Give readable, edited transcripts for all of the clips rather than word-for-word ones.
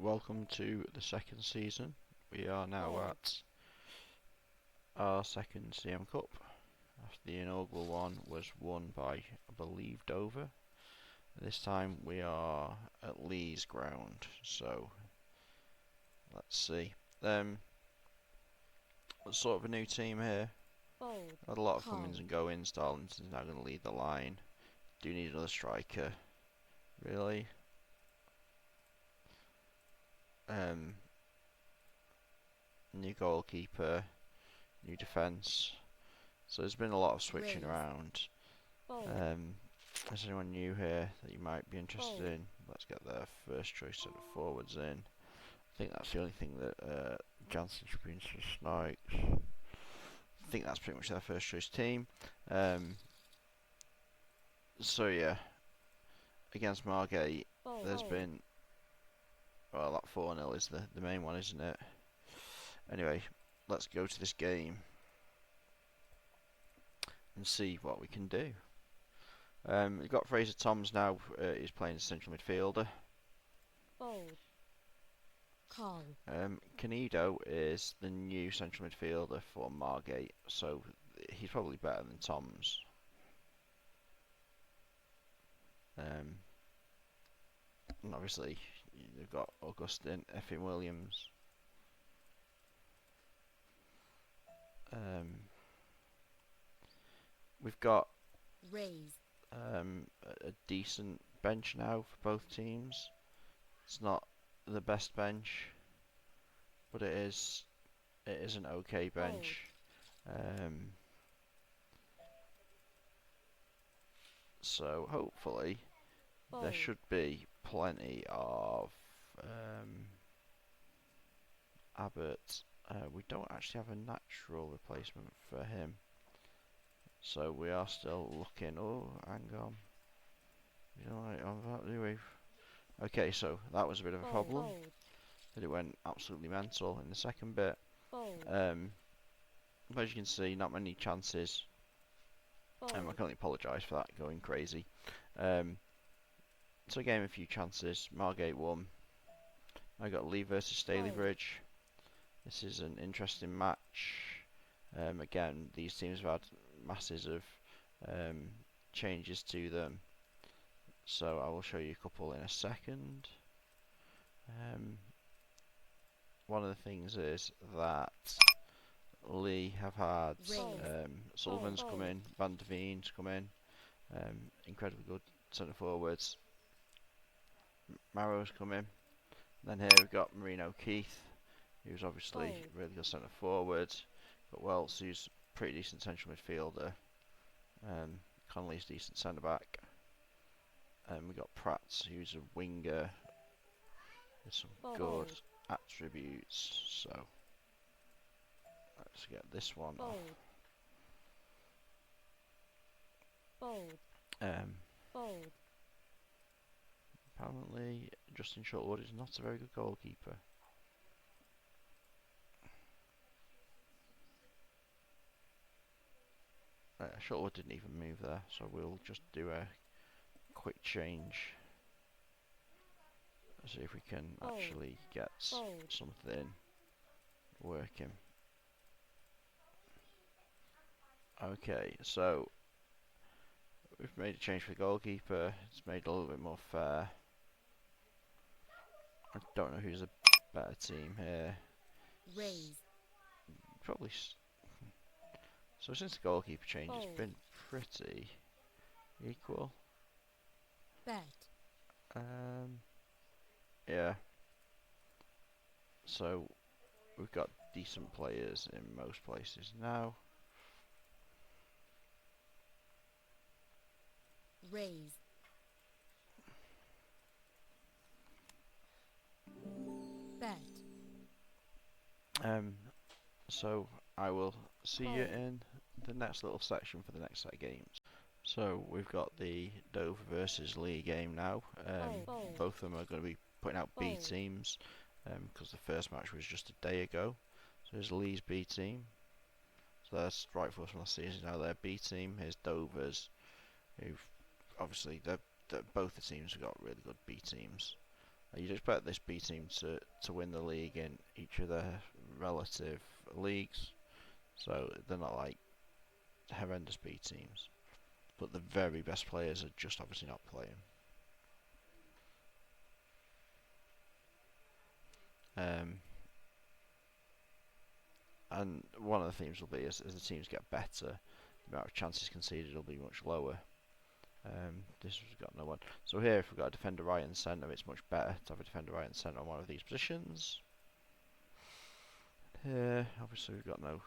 welcome to the second season. We are now at our second CM Cup. After the inaugural one was won by, I believe, Dover. This time we are at Leigh's ground, so let's see. Sort of a new team here. Had a lot of comings and goings. Darlington's now going to lead the line. Do need another striker. Really? New goalkeeper, new defence. So there's been a lot of switching around. Is anyone new here that you might be interested in? Let's get their first choice centre forwards in. I think that's the only thing that Jansen should be into Snipes. I think that's pretty much their first choice team. So yeah, against Margate, there's been, well, that 4-0 is the main one, isn't it? Anyway, let's go to this game and see what we can do. We've got Fraser Toms now. He's playing as central midfielder. Canedo is the new central midfielder for Margate, so he's probably better than Toms. And obviously, you've got Augustine, Effin Williams. We've got a decent bench now for both teams. It's not the best bench, but it is an okay bench. So hopefully there should be plenty of Abbott. We don't actually have a natural replacement for him, so we are still looking. Oh, hang on. You know, on that, do we? Okay, so that was a bit of a problem. But it went absolutely mental in the second bit. As you can see, not many chances. I can only apologise for that going crazy. So I gave him a few chances. Margate won. I got Leigh versus Stalybridge. This is an interesting match. Again, these teams have had masses of changes to them. So I will show you a couple in a second. One of the things is that Leigh have had Sullivan's come in, Van der Veen's come in, incredibly good centre forwards. Marrow's come in. Then here we've got Marino Keith, who's obviously really good centre forward. Got Wells, who's pretty decent central midfielder. Connolly's decent centre back. We've got Prats, who's a winger with some good attributes. So let's get this one off. Apparently Justin Shortwood is not a very good goalkeeper. Shortwood didn't even move there, so we'll just do a quick change. See if we can actually get something working. Okay, so we've made a change for the goalkeeper. It's made it a little bit more fair. I don't know who's a better team here. Probably. So since the goalkeeper change, it's been pretty equal. Yeah. So we've got decent players in most places now. So I will see you in the next little section for the next set of games. So we've got the Dover versus Leigh game now. Both of them are going to be putting out B teams because the first match was just a day ago. So here's Leigh's B team. So that's right for us from last season. Now their B team. Here's Dover's, who've obviously both the teams have got really good B teams. You'd expect this B team to win the league in each of their relative leagues, so they're not like horrendous B teams. But the very best players are just obviously not playing. And one of the themes will be as the teams get better, the amount of chances conceded will be much lower. This has got no one. So here, if we've got a defender right and centre, it's much better to have a defender right and centre on one of these positions. Here, obviously we've got no.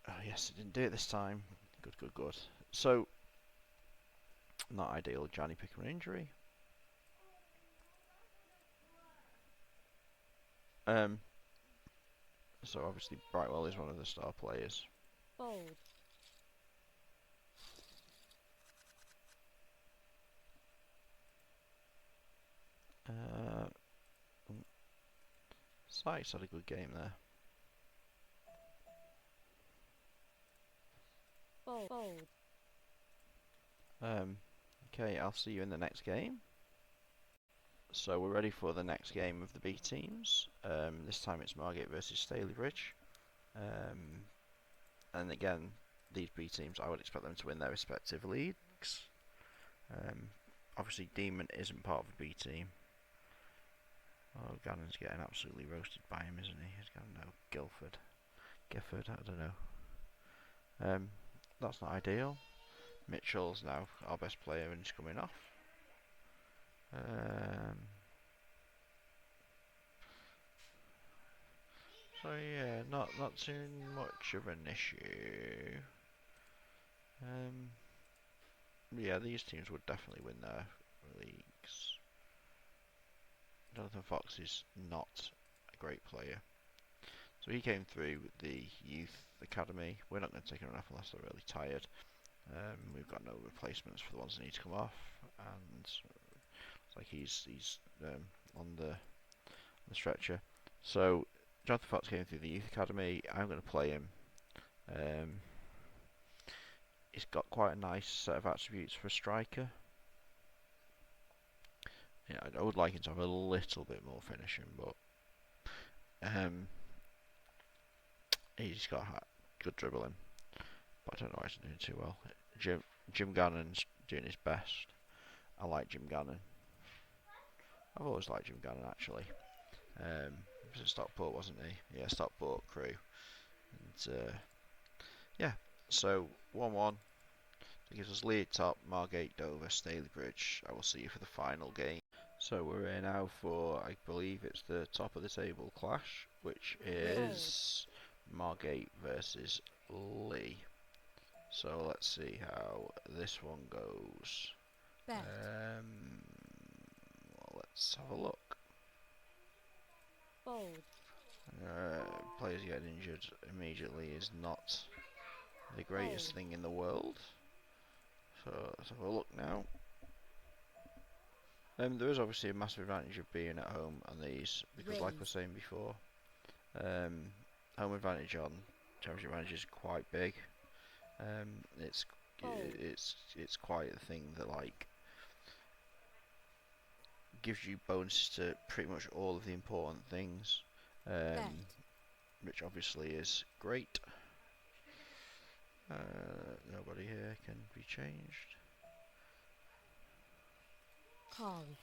Oh yes, it didn't do it this time. Good, good, good. So, not ideal. Johnny picking an injury. So obviously Brightwell is one of the star players. Fold. Sykes had a good game there. Fold. Okay, I'll see you in the next game. So we're ready for the next game of the B teams. This time it's Margate versus Stalybridge. And again, these B teams, I would expect them to win their respective leagues. Obviously, Demon isn't part of the B team. Oh, Gannon's getting absolutely roasted by him, isn't he? He's got no Gifford, I don't know. That's not ideal. Mitchell's now our best player and he's coming off. So yeah, not too much of an issue. Yeah, these teams would definitely win their leagues. Jonathan Fox is not a great player. So he came through the youth academy. We're not going to take him off unless they're really tired. We've got no replacements for the ones that need to come off, and it's like he's on the stretcher. So Jonathan Fox came through the youth academy. I'm going to play him. He's got quite a nice set of attributes for a striker. Yeah, I would like him to have a little bit more finishing, but he's got good dribbling. But I don't know why he's doing too well. Jim Gannon's doing his best. I like Jim Gannon. I've always liked Jim Gannon actually. He was at Stockport, wasn't he? Yeah, Stockport crew. And yeah, so 1-1. It gives us Leigh at top, Margate, Dover, Stalybridge. I will see you for the final game. So we're here now for, I believe it's the top of the table clash, which is Margate versus Leigh. So let's see how this one goes. Well, let's have a look. Fold. Players getting injured immediately is not the greatest thing in the world. So let's have a look now. There is obviously a massive advantage of being at home on these because, like I was saying before, home advantage on championship advantage is quite big. It's quite a thing that like gives you bonuses to pretty much all of the important things, which obviously is great. Nobody here can be changed.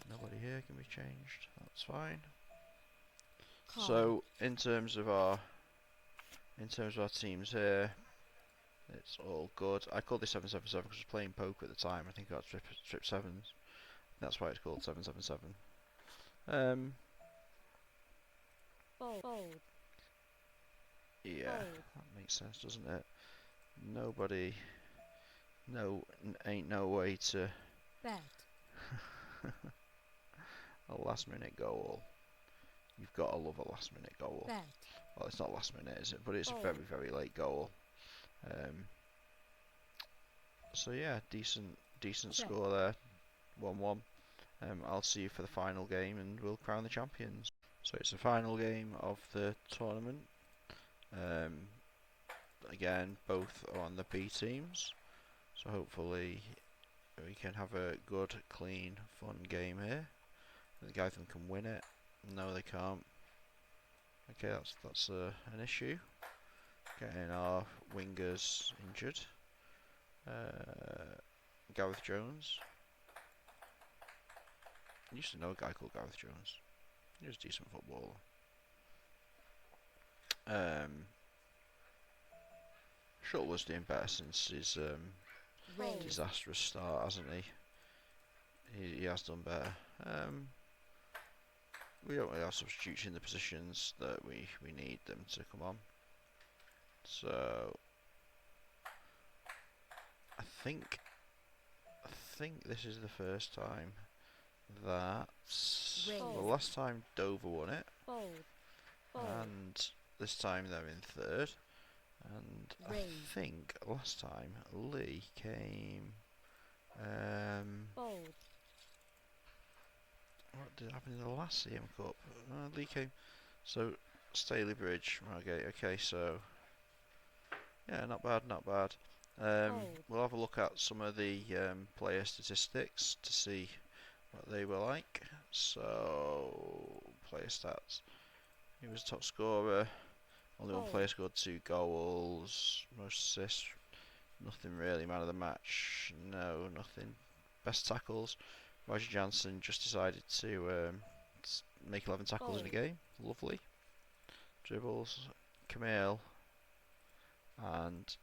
Nobody here can be changed. That's fine. So in terms of our teams here, it's all good. I called this 777 because I was playing poker at the time. I think I got strip sevens. That's why it's called 777. Yeah, that makes sense, doesn't it? Nobody, ain't no way to Bet. a last minute goal. You've got to love a last minute goal. Bet. Well, it's not last minute, is it? But it's a very, very late goal. So yeah, decent score there, 1-1. I'll see you for the final game, and we'll crown the champions. So it's the final game of the tournament. Again, both are on the B teams, so hopefully we can have a good, clean, fun game here. The guy of them can win it. No, they can't. Okay, that's an issue. Getting our wingers injured. Gareth Jones. I used to know a guy called Gareth Jones. He was a decent footballer. Shuttleworth's doing better since his disastrous start, hasn't he? He has done better. We don't really have substitutes in the positions that we need them to come on. So I think this is the first time that well, last time Dover won it, and this time they're in third, and I think last time Leigh came. What did happen in the last CM Cup? Leigh came. So Staley Bridge, Margate. Okay, so yeah, not bad, not bad. We'll have a look at some of the player statistics to see what they were like. So, player stats. He was top scorer. Only one player scored 2 goals. Most assists. Nothing really. Man of the match. No, nothing. Best tackles. Roger Jansen just decided to make 11 tackles in a game. Lovely. Dribbles. Camille. And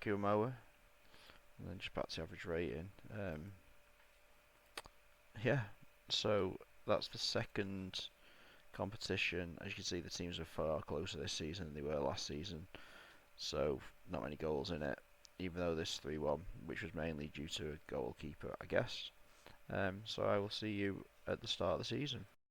Kumoa. And then just back to average rating. Yeah, so that's the second competition. As you can see, the teams are far closer this season than they were last season. So not many goals in it, even though this 3-1, which was mainly due to a goalkeeper, I guess. So I will see you at the start of the season.